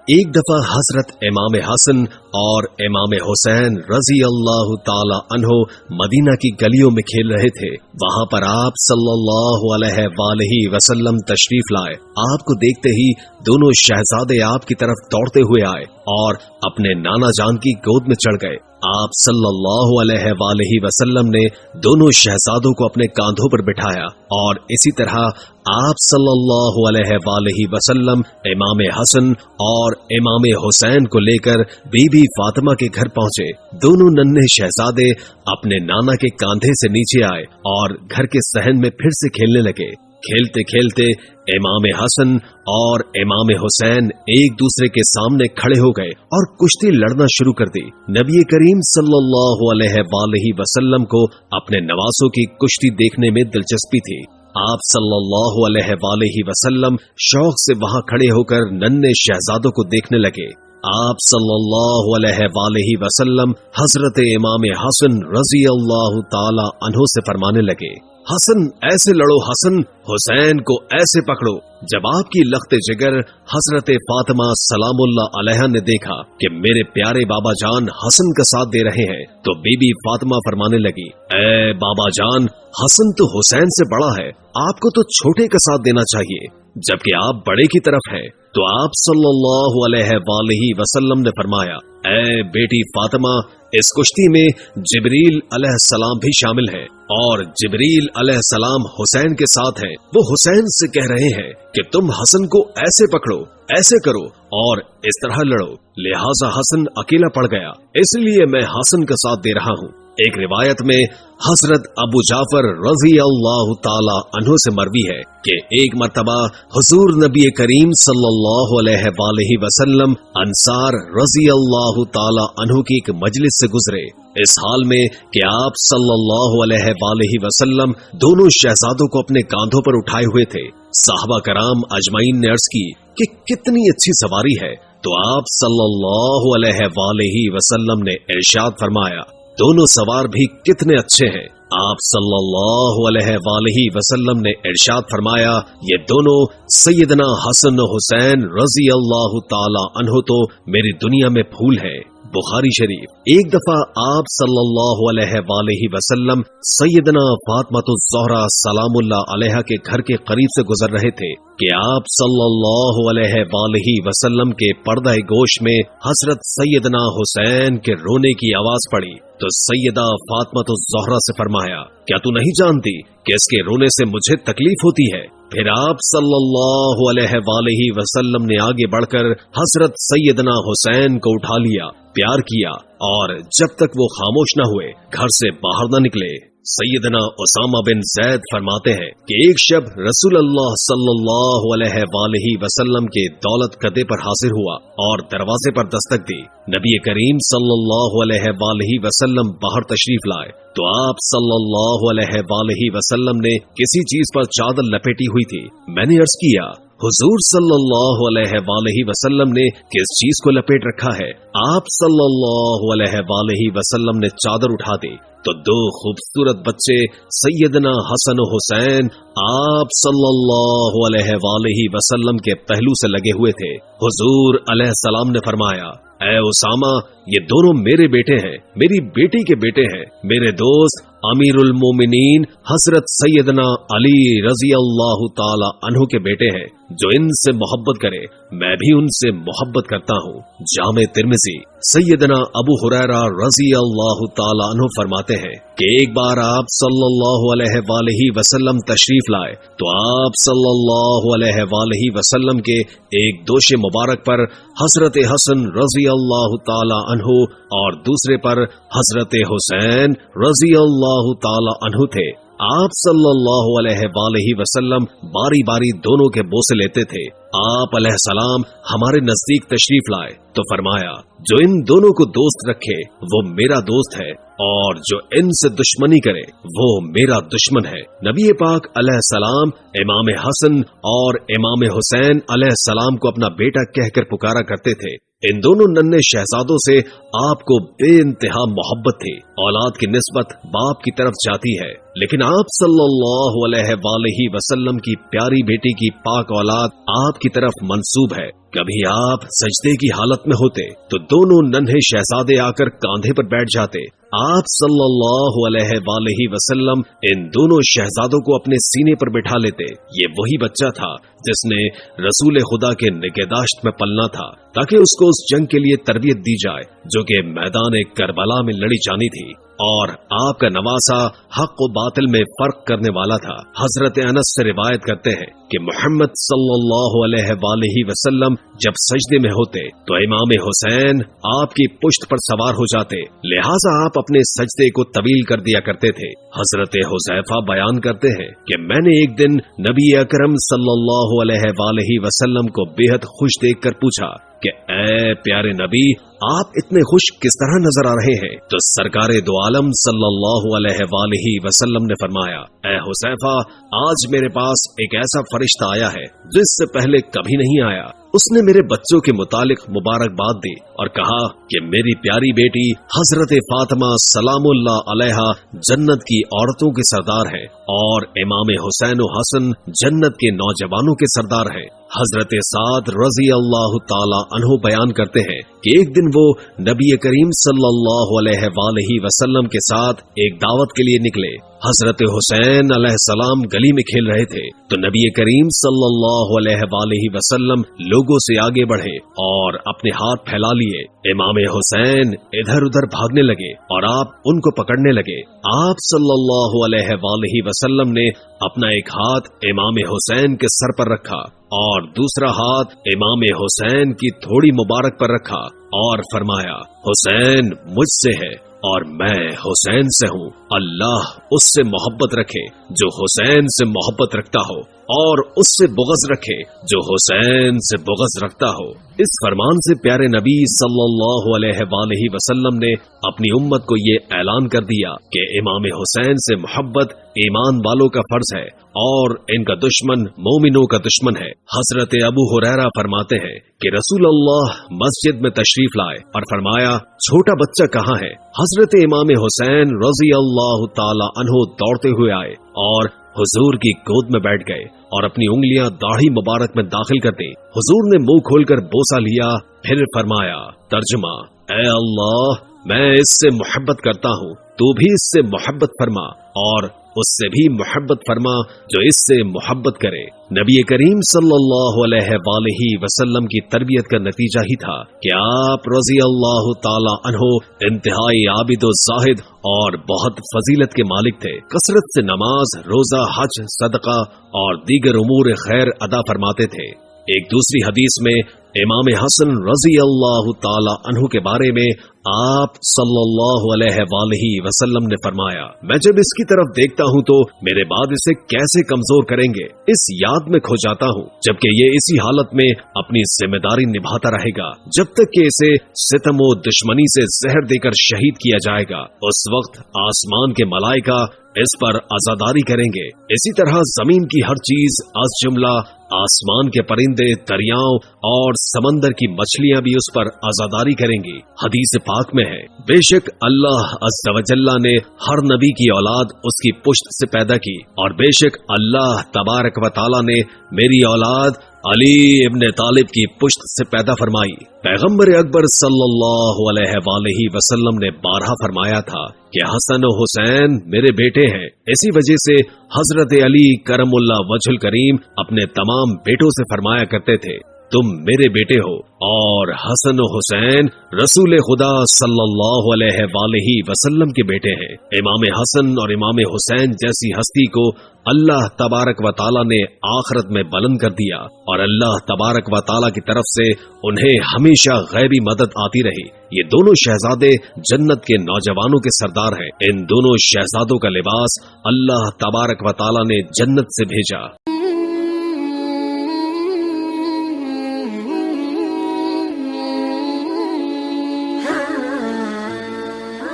ایک دفعہ حضرت امام حسن اور امام حسین رضی اللہ تعالی عنہ مدینہ کی گلیوں میں کھیل رہے تھے۔ وہاں پر آپ صلی اللہ علیہ وآلہ وسلم تشریف لائے۔ آپ کو دیکھتے ہی دونوں شہزادے آپ کی طرف دوڑتے ہوئے آئے اور اپنے نانا جان کی گود میں چڑھ گئے۔ آپ صلی اللہ علیہ وآلہ وسلم نے دونوں شہزادوں کو اپنے کاندھوں پر بٹھایا اور اسی طرح آپ صلی اللہ علیہ وآلہ وسلم امام حسن اور امام حسین کو لے کر بی بی فاطمہ کے گھر پہنچے۔ دونوں ننھے شہزادے اپنے نانا کے کاندھے سے نیچے آئے اور گھر کے صحن میں پھر سے کھیلنے لگے۔ کھیلتے کھیلتے امام حسن اور امام حسین ایک دوسرے کے سامنے کھڑے ہو گئے اور کشتی لڑنا شروع کر دی۔ نبی کریم صلی اللہ علیہ وآلہ وسلم کو اپنے نواسوں کی کشتی دیکھنے میں دلچسپی تھی۔ آپ صلی اللہ علیہ وآلہ وسلم شوق سے وہاں کھڑے ہو کر ننھے شہزادوں کو دیکھنے لگے۔ آپ صلی اللہ علیہ وآلہ وسلم حضرت امام حسن رضی اللہ تعالی عنہ سے فرمانے لگے، حسن ایسے لڑو، حسن حسین کو ایسے پکڑو۔ جب آپ کی لخت جگر حضرت فاطمہ سلام اللہ علیہ نے دیکھا کہ میرے پیارے بابا جان حسن کا ساتھ دے رہے ہیں تو بی بی فاطمہ فرمانے لگی، اے بابا جان، حسن تو حسین سے بڑا ہے، آپ کو تو چھوٹے کا ساتھ دینا چاہیے، جبکہ آپ بڑے کی طرف ہیں۔ تو آپ صلی اللہ علیہ وآلہ وسلم نے فرمایا، اے بیٹی فاطمہ، اس کشتی میں جبریل علیہ السلام بھی شامل ہے اور جبریل علیہ السلام حسین کے ساتھ ہیں۔ وہ حسین سے کہہ رہے ہیں کہ تم حسن کو ایسے پکڑو، ایسے کرو اور اس طرح لڑو، لہٰذا حسن اکیلا پڑ گیا، اس لیے میں حسن کا ساتھ دے رہا ہوں۔ ایک روایت میں حضرت ابو جعفر رضی اللہ تعالی عنہ سے مروی ہے کہ ایک مرتبہ حضور نبی کریم صلی اللہ علیہ وآلہ وسلم انصار رضی اللہ تعالی عنہ کی ایک مجلس سے گزرے، اس حال میں کہ آپ صلی اللہ علیہ وآلہ وسلم دونوں شہزادوں کو اپنے کاندھوں پر اٹھائے ہوئے تھے۔ صحابہ کرام اجمعین نے عرض کی کہ کتنی اچھی سواری ہے، تو آپ صلی اللہ علیہ وآلہ وسلم نے ارشاد فرمایا، دونوں سوار بھی کتنے اچھے ہیں۔ آپ صلی اللہ علیہ وآلہ وسلم نے ارشاد فرمایا، یہ دونوں سیدنا حسن حسین رضی اللہ تعالی عنہ تو میری دنیا میں پھول ہے۔ بخاری شریف۔ ایک دفعہ آپ صلی اللہ علیہ وآلہ وسلم سیدنا فاطمۃ الزہرا سلام اللہ علیہ کے گھر کے قریب سے گزر رہے تھے کہ آپ صلی اللہ علیہ وآلہ وسلم کے پردہ گوش میں حضرت سیدنا حسین کے رونے کی آواز پڑی تو سیدہ فاطمۃ الزہرا سے فرمایا، کیا تو نہیں جانتی کہ اس کے رونے سے مجھے تکلیف ہوتی ہے؟ پھر آپ صلی اللہ علیہ وآلہ وسلم نے آگے بڑھ کر حضرت سیدنا حسین کو اٹھا لیا، پیار کیا اور جب تک وہ خاموش نہ ہوئے گھر سے باہر نہ نکلے۔ سیدنا اسامہ بن زید فرماتے ہیں کہ ایک شب رسول اللہ صلی اللہ علیہ وآلہ وسلم کے دولت قدے پر حاضر ہوا اور دروازے پر دستک دی۔ نبی کریم صلی اللہ علیہ وآلہ وسلم باہر تشریف لائے تو آپ صلی اللہ علیہ وآلہ وسلم نے کسی چیز پر چادر لپیٹی ہوئی تھی۔ میں نے عرض کیا، حضور صلی اللہ علیہ وآلہ وسلم نے کس چیز کو لپیٹ رکھا ہے؟ آپ صلی اللہ علیہ وآلہ وسلم نے چادر اٹھا دی تو دو خوبصورت بچے سیدنا حسن و حسین آپ صلی اللہ علیہ وآلہ وسلم کے پہلو سے لگے ہوئے تھے۔ حضور علیہ السلام نے فرمایا، اے اسامہ، یہ دونوں میرے بیٹے ہیں، میری بیٹی کے بیٹے ہیں، میرے دوست امیر المومنین حضرت سیدنا علی رضی اللہ تعالی عنہ کے بیٹے ہیں، جو ان سے محبت کرے میں بھی ان سے محبت کرتا ہوں۔ جامع ترمذی۔ سیدنا ابو ہریرہ رضی اللہ تعالی عنہ فرماتے ہیں کہ ایک بار آپ صلی اللہ علیہ وآلہ وسلم تشریف لائے تو آپ صلی اللہ علیہ وآلہ وسلم کے ایک دوش مبارک پر حضرت حسن رضی اللہ تعالی عنہ اور دوسرے پر حضرت حسین رضی اللہ تعالی عنہ تھے۔ آپ صلی اللہ علیہ وآلہ وسلم باری باری دونوں کے بوسے لیتے تھے۔ آپ علیہ السلام ہمارے نزدیک تشریف لائے تو فرمایا، جو ان دونوں کو دوست رکھے وہ میرا دوست ہے اور جو ان سے دشمنی کرے وہ میرا دشمن ہے۔ نبی پاک علیہ السلام امام حسن اور امام حسین علیہ السلام کو اپنا بیٹا کہہ کر پکارا کرتے تھے۔ ان دونوں ننھے شہزادوں سے آپ کو بے انتہا محبت تھی۔ اولاد کی نسبت باپ کی طرف جاتی ہے، लेकिन आप सल्लल्लाहु अलैहि वसल्लम की प्यारी बेटी की पाक औलाद आपकी तरफ मंसूब है। कभी आप सजदे की हालत में होते तो दोनों नन्हे शहजादे आकर कांधे पर बैठ जाते। आप सल्लल्लाहु अलैहि वसल्लम इन दोनों शहजादों को अपने सीने पर बिठा लेते। ये वही बच्चा था जिसने रसूल खुदा के निगहदाश्त में पलना था, ताकि उसको उस जंग के लिए तरबियत दी जाए जो कि मैदान करबला में लड़ी जानी थी, और आपका नवासा हक व बातिल में फर्क करने वाला था। हजरत अनस से रिवायत करते हैं कि मोहम्मद सल्लल्लाहु अलैहि वसल्लम जब सजदे में होते तो इमाम हुसैन आपकी पुश्त पर सवार हो जाते, लिहाजा आप अपने सजदे को तवील कर दिया करते थे। हजरत हुज़ैफा बयान करते हैं कि मैंने एक दिन नबी अकरम सल्लल्लाहु अलैहि वसल्लम को बेहद खुश देखकर पूछा कि ऐ प्यारे नबी, आप इतने खुश किस तरह नजर आ रहे हैं? तो सरकारे दो आलम सल्लल्लाहु अलैहि वसल्लम ने फरमाया, ऐ हुज़ैफा, आज मेरे पास एक ऐसा फरिश्ता आया है जो इससे पहले कभी नहीं आया। उसने मेरे बच्चों के मुतालिक मुबारकबाद दी और कहा कि मेरी प्यारी बेटी हजरत फातिमा सलामुल्लाह अलैहा जन्नत की औरतों के सरदार है और इमाम हुसैन व हसन जन्नत के नौजवानों के सरदार हैं। हजरत साद रजी अल्लाह ताला अन्हु बयान करते हैं कि एक दिन वो नबी करीम सल्लल्लाहु अलैहि वसल्लम के साथ एक दावत के लिए निकले। हजरत हुसैन अलैहिस्सलाम गली में खेल रहे थे तो नबी करीम सल्लल्लाहु अलैहि वसल्लम लोगों से आगे बढ़े और अपने हाथ फैला लिए। इमाम हुसैन इधर उधर भागने लगे और आप उनको पकड़ने लगे। आप सल्लल्लाहु अलैहि वसल्लम ने अपना एक हाथ इमाम हुसैन के सर पर रखा और दूसरा हाथ इमाम हुसैन की थोड़ी मुबारक पर रखा और फरमाया, हुसैन मुझसे है और मैं हुसैन से हूँ। अल्लाह उससे मोहब्बत रखे जो हुसैन से मोहब्बत रखता हो और उससे बुग़्ज़ रखे जो हुसैन से बुग़्ज़ रखता हो। इस फरमान से प्यारे नबी सल्लल्लाहु अलैहि वसल्लम ने अपनी उम्मत को ये ऐलान कर दिया कि इमाम हुसैन से मोहब्बत ईमान वालों का फर्ज है और इनका दुश्मन मोमिनों का दुश्मन है। हजरत अबू हुरैरा फरमाते हैं कि रसूलुल्लाह मस्जिद में तशरीफ लाए और फरमाया, छोटा बच्चा कहाँ है? हजरत इमाम हुसैन रज़ी अल्लाह ताला अन्हु दौड़ते हुए आए और हुजूर की गोद में बैठ गए और अपनी उंगलियां दाढ़ी मुबारक में दाखिल कर दी। हुजूर ने मुंह खोलकर बोसा लिया, फिर फरमाया, तर्जुमा, ऐ अल्लाह, मैं इससे मोहब्बत करता हूँ, तू भी इससे मोहब्बत फरमा और उससे भी मोहब्बत फरमा जो इससे मोहब्बत करे। नबी करीम सल्लल्लाहु अलैहि वसल्लम की तरबियत का नतीजा ही था कि आप रज़ी अल्लाह ताला अन्हु इंतहाई आबिद व ज़ाहिद और बहुत फजीलत के मालिक थे। कसरत से नमाज, रोजा, हज, सदका और दीगर उमूर खैर अदा फरमाते थे। एक दूसरी हदीस में इमाम हसन रज़ी अल्लाह ताला अन्हु के बारे में आप सल्लल्लाहु अलैहि वसल्लम ने फरमाया, मैं जब इसकी तरफ देखता हूँ तो मेरे बाद इसे कैसे कमजोर करेंगे, इस याद में खो जाता हूँ जबकि ये इसी हालत में अपनी जिम्मेदारी निभाता रहेगा जब तक कि इसे सितम व दुश्मनी से जहर देकर शहीद किया जाएगा। उस वक्त आसमान के मलाइका इस पर आजादारी करेंगे। इसी तरह जमीन की हर चीज अज जुमला आसमान के परिंदे, दरियाओं और समंदर की मछलियां भी उस पर आजादारी करेंगी। हदीस पाक में है, बेशक अल्लाह अज़्ज़ व जल्ला ने हर नबी की औलाद उसकी पुश्त से पैदा की और बेशक अल्लाह तबारक व तआला ने मेरी औलाद अली इब्न तालिब की पुश्त से पैदा फरमाई। पैगम्बर अकबर सल्लल्लाहु अलैहि वसल्लम ने बारहा फरमाया था कि हसन और हुसैन मेरे बेटे हैं। इसी वजह से हजरत अली करमुल्लाह वजहुल करीम अपने तमाम बेटों से फरमाया करते थे, तुम मेरे बेटे हो। और हसन और हुसैन रसूल खुदा सल्लल्लाहु अलैहि वसल्लम के बेटे हैं। इमाम हसन और इमाम हुसैन जैसी हस्ती को अल्लाह तबारक व ताला ने आखिरत में बुलंद कर दिया और अल्लाह तबारक व ताला की तरफ से उन्हें हमेशा गैबी मदद आती रही। ये दोनों शहजादे जन्नत के नौजवानों के सरदार हैं। इन दोनों शहजादों का लिबास अल्लाह तबारक व ताला ने जन्नत से भेजा।